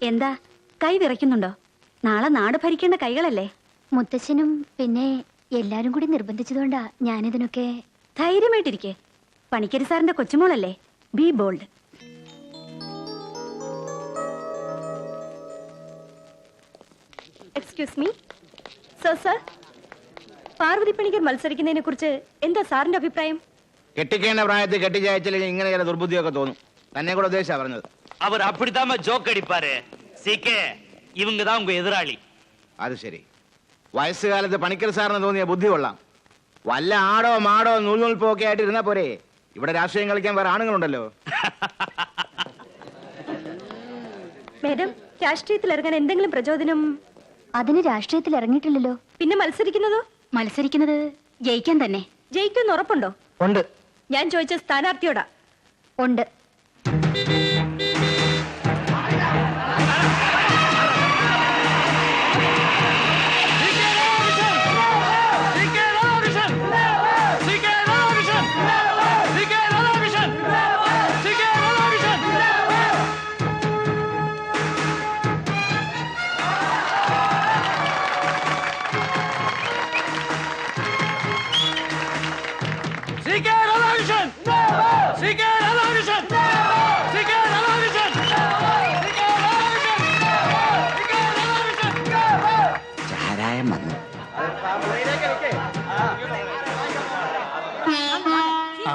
എന്താ കൈ വിറയ്ക്കുന്നുണ്ടോ? നാളെ നാട് ഭരിക്കേണ്ട കൈകളല്ലേ? മുത്തച്ഛനും പിന്നെ എല്ലാരും കൂടി നിർബന്ധിച്ചതുകൊണ്ടാ ഞാനിതിനൊക്കെ. ധൈര്യമായിട്ടിരിക്കെ. പണിക്കരി സാറിന്റെ കൊച്ചുമോളല്ലേ? Be bold. Excuse me sir, Parvathy Panicker മത്സരിക്കുന്നതിനെ കുറിച്ച് എന്താ സാറിന്റെ അഭിപ്രായം? കെട്ടിക്കേണ്ട പ്രായത്തിൽ കെട്ടിച്ചയച്ചില്ലെങ്കിൽ ഇങ്ങനെ ചില ദുർബുദ്ധിയൊക്കെ തോന്നും. തന്നെ കൂടെ ഉദ്ദേശിച്ചാ പറഞ്ഞത്. അവർ അപ്പിടിത്താമ ജോക്ക് അടിപ്പാര്. സികെ ഇവങ്ങതാ ഉങ്ക എതിരാളി. അത് ശരി. വയസ്സുകാലത്ത് പണിക്കർ സാറിന് തോന്നിയ ബുദ്ധി കൊള്ളാം. വല്ല ആടോ മാടോ നൂൽനൂൽപ്പോ ഒക്കെ ആയിട്ട് ഇരുന്നാ പോരെ. ഇവിടെ രാഷ്ട്രീയം കളിക്കാൻ വേറെ ആണുങ്ങളുണ്ടല്ലോ. മേഡം, രാഷ്ട്രീയത്തിൽ ഇറങ്ങാൻ എന്തെങ്കിലും പ്രചോദനം? അതിന് രാഷ്ട്രീയത്തിൽ ഇറങ്ങിയിട്ടില്ലല്ലോ. പിന്നെ മത്സരിക്കുന്നതോ? മത്സരിക്കുന്നത് ജയിക്കാൻ തന്നെ. ജയിക്കുമെന്ന് ഉറപ്പുണ്ടോ? ഉണ്ട്. ഞാൻ ചോദിച്ച സ്ഥാനാർത്ഥിയോടാ. ഉണ്ട്.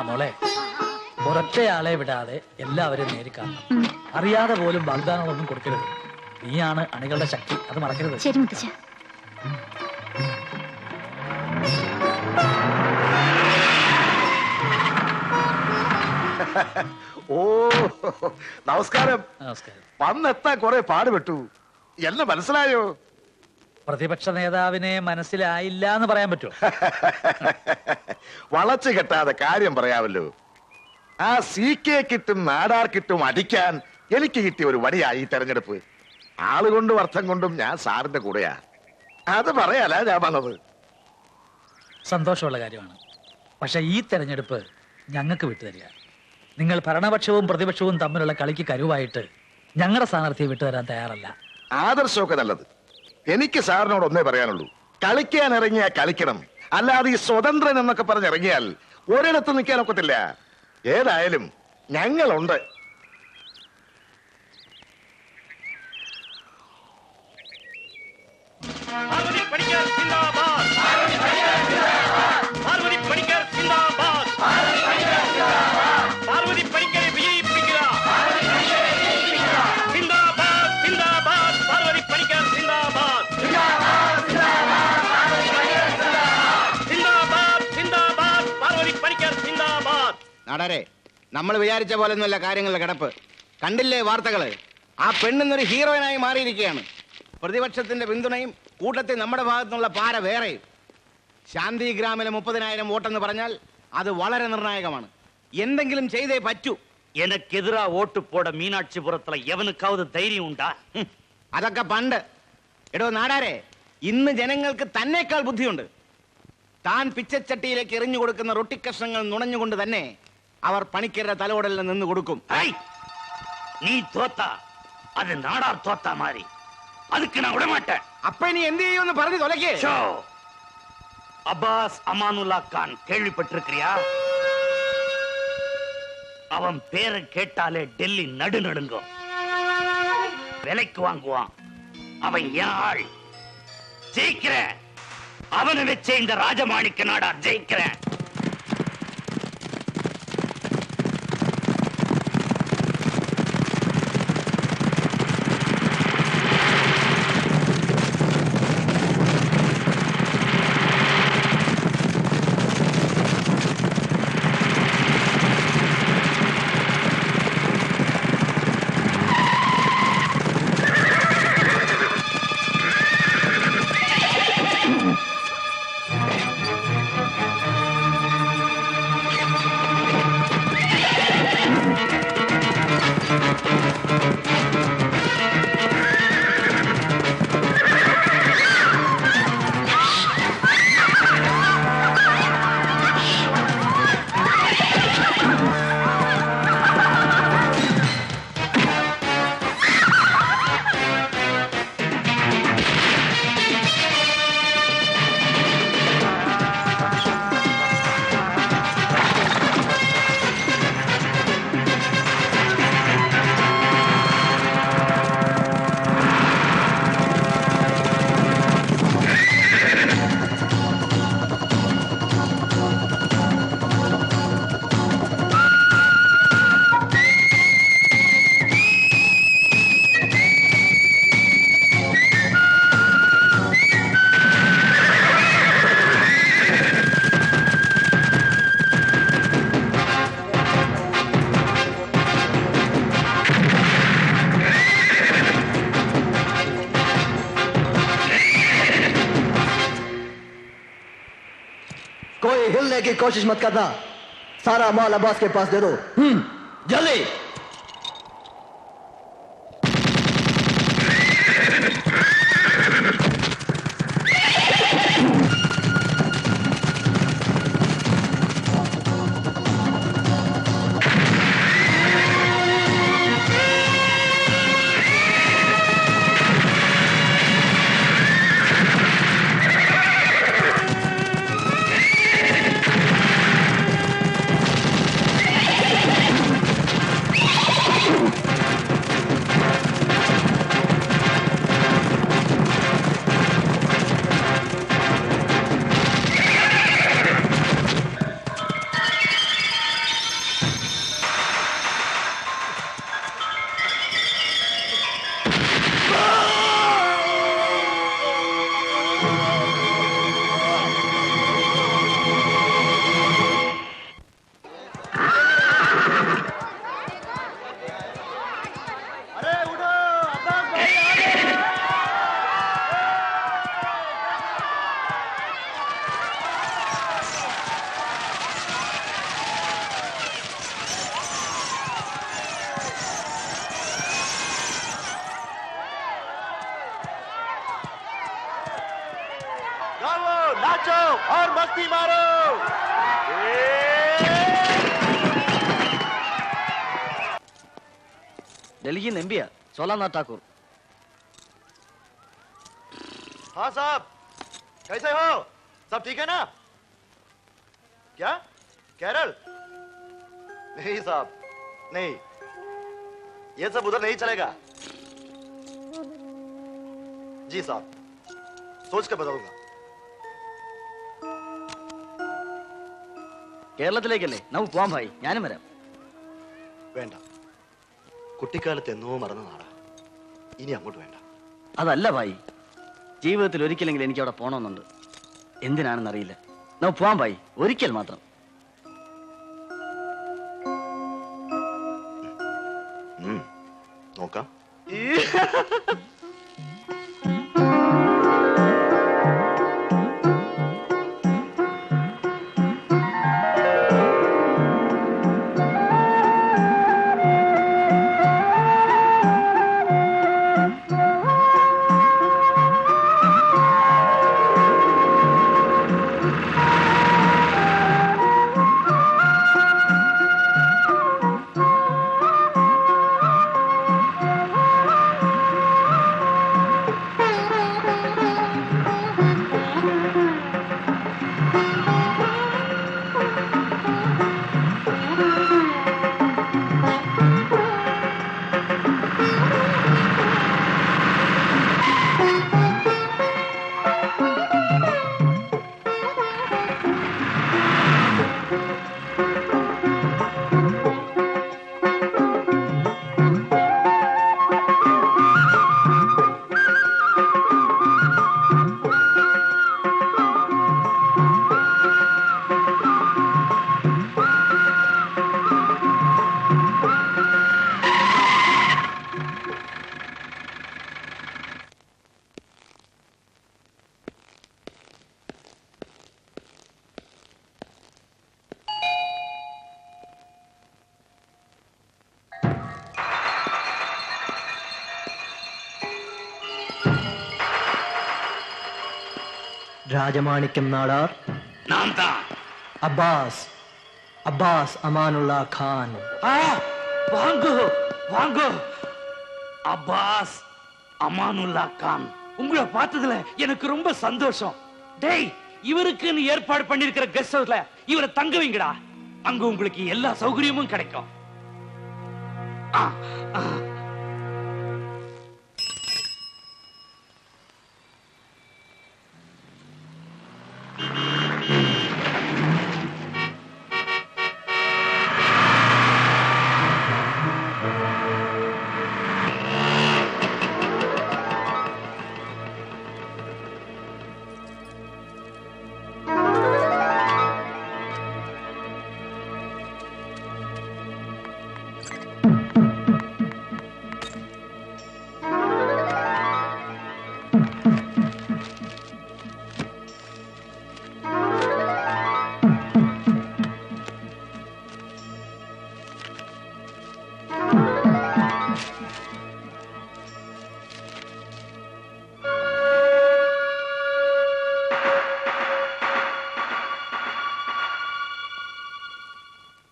മോളെ, ഒരൊറ്റയാളെ വിടാതെ എല്ലാവരും നേരി കാണണം. അറിയാതെ പോലും വാഗ്ദാനങ്ങളൊന്നും കൊടുക്കരുത്. നീയാണ് അണികളുടെ ശക്തി, അത് മറക്കരുത്. ശരി മുത്തച്ഛ. ഓ, നമസ്കാരം. നമസ്കാരം. വന്നെത്താൻ കുറെ പാടുപെട്ടു. എന്നെ മനസ്സിലായോ? പ്രതിപക്ഷ നേതാവിനെ മനസ്സിലായില്ല എന്ന് പറയാൻ പറ്റുമോ? വളച്ചു കെട്ടാതെ കാര്യം പറയാമല്ലോ. ആ CK കിട്ടും നാടാർ കിട്ടും അടിക്കാൻ എനിക്ക് കിട്ടിയ ഒരു വടിയായി ഈ തെരഞ്ഞെടുപ്പ്. ആളുകൊണ്ടും അർത്ഥം കൊണ്ടും ഞാൻ സാറിന്റെ കൂടെയാ. അത് പറയാല ഞാൻ വന്നത്. സന്തോഷമുള്ള കാര്യമാണ്. പക്ഷെ ഈ തെരഞ്ഞെടുപ്പ് ഞങ്ങൾക്ക് വിട്ടുതരിക. നിങ്ങൾ ഭരണപക്ഷവും പ്രതിപക്ഷവും തമ്മിലുള്ള കളിക്ക് കരുവായിട്ട് ഞങ്ങളുടെ സ്ഥാനാർത്ഥിയെ വിട്ടുതരാൻ തയ്യാറല്ല. ആദർശമൊക്കെ നല്ലത്. എനിക്ക് സാറിനോട് ഒന്നേ പറയാനുള്ളൂ. കളിക്കാൻ ഇറങ്ങിയാൽ കളിക്കണം. അല്ലാതെ ഈ സ്വതന്ത്രൻ എന്നൊക്കെ പറഞ്ഞിറങ്ങിയാൽ ഒരിടത്ത് നിൽക്കാൻ ഒക്കത്തില്ല. ഏതായാലും ഞങ്ങളുണ്ട്. നാടാരെ, നമ്മൾ വിചാരിച്ച പോലൊന്നുമല്ല കാര്യങ്ങളുടെ കിടപ്പ്. കണ്ടില്ലേ വാർത്തകള്? ആ പെണ്ണിന്നൊരു ഹീറോയിനായി മാറിയിരിക്കുകയാണ്. പ്രതിപക്ഷത്തിന്റെ പിന്തുണയും കൂട്ടത്തിൽ നമ്മുടെ ഭാഗത്തുനിന്നുള്ള പാര വേറെയും. ശാന്തിഗ്രാമിലെ 30,000 വോട്ടെന്ന് പറഞ്ഞാൽ അത് വളരെ നിർണായകമാണ്. എന്തെങ്കിലും ചെയ്തേ പറ്റൂ. എനക്കെതിരാ വോട്ട് പോട മീനാക്ഷിപുരത്തുള്ള എവനുക്കാവത് ധൈര്യം ഉണ്ടാ? അതൊക്കെ പണ്ട്. എടോ നാടാരെ, ഇന്ന് ജനങ്ങൾക്ക് തന്നേക്കാൾ ബുദ്ധിയുണ്ട്. താൻ പിച്ചച്ചട്ടിയിലേക്ക് എറിഞ്ഞു കൊടുക്കുന്ന റൊട്ടിക്കഷ്ണങ്ങൾ നുണഞ്ഞുകൊണ്ട് തന്നെ അവർ പണിക്കരുടെ തലോടലിൽ നിന്ന് കൊടുക്കും. നീ തോത്ത അത് നാടാർ തോത്ത മാറി. അതുക്ക് ഞാൻ വിടമാട്ടെ. അപ്പൊ ഇനി എന്ത് ചെയ്യുമെന്ന് പറഞ്ഞു തൊലക്കേ. அப்பாஸ் அமானுல்லா கான் கேள்விப்பட்டிருக்கிறியா? அவன் பேரை கேட்டாலே டெல்லி நடு நடுங்கும். விலைக்கு வாங்குவான். அவன் என் ஆள். ஜெயிக்கிறேன். அவனை வச்சே இந்த ராஜமாணிக்க நாடார் ஜெயிக்கிறேன். करने की कोशिश मत करना, सारा माल अब्बास के पास दे दो। जल्दी। नाचो और मस्ती मारो। दिल्ली में एमपी सोलानाथ ठाकुर। हाँ साहब, कैसे हो? सब ठीक है ना? क्या केरल? नहीं साहब, नहीं, ये सब उधर नहीं चलेगा। जी साहब, सोच कर बताऊंगा। കേരളത്തിലേക്കല്ലേ നമുക്ക് പോവാം ഭായി, ഞാനും വരാം. വേണ്ട, കുട്ടിക്കാലത്ത് എന്നോ മറന്ന നാടാ, ഇനി അങ്ങോട്ട് വേണ്ട. അതല്ല ഭായി, ജീവിതത്തിൽ ഒരിക്കലെങ്കിലും എനിക്ക് അവിടെ പോണമെന്നുണ്ട്. എന്തിനാണെന്നറിയില്ല. നമുക്ക് പോവാം ഭായി, ഒരിക്കൽ മാത്രം. നോക്കാം. രാജമാണിക്യം നാടാർ. അബ്ബാസ്, അബ്ബാസ് അമാനുള്ള ഖാൻ. வாங்கோ வாங்கோ. அப்பாஸ் அமானுல்லா கான், உங்களை பார்த்ததுல எனக்கு ரொம்ப சந்தோஷம். டேய், இவருக்குன்னு ஏற்பாடு பண்ணிருக்கிற கெஸ்ட் ஹவுஸ்ல இவரை தங்க வைங்கடா. அங்க உங்களுக்கு எல்லா சௌகரியமும் கிடைக்கும்.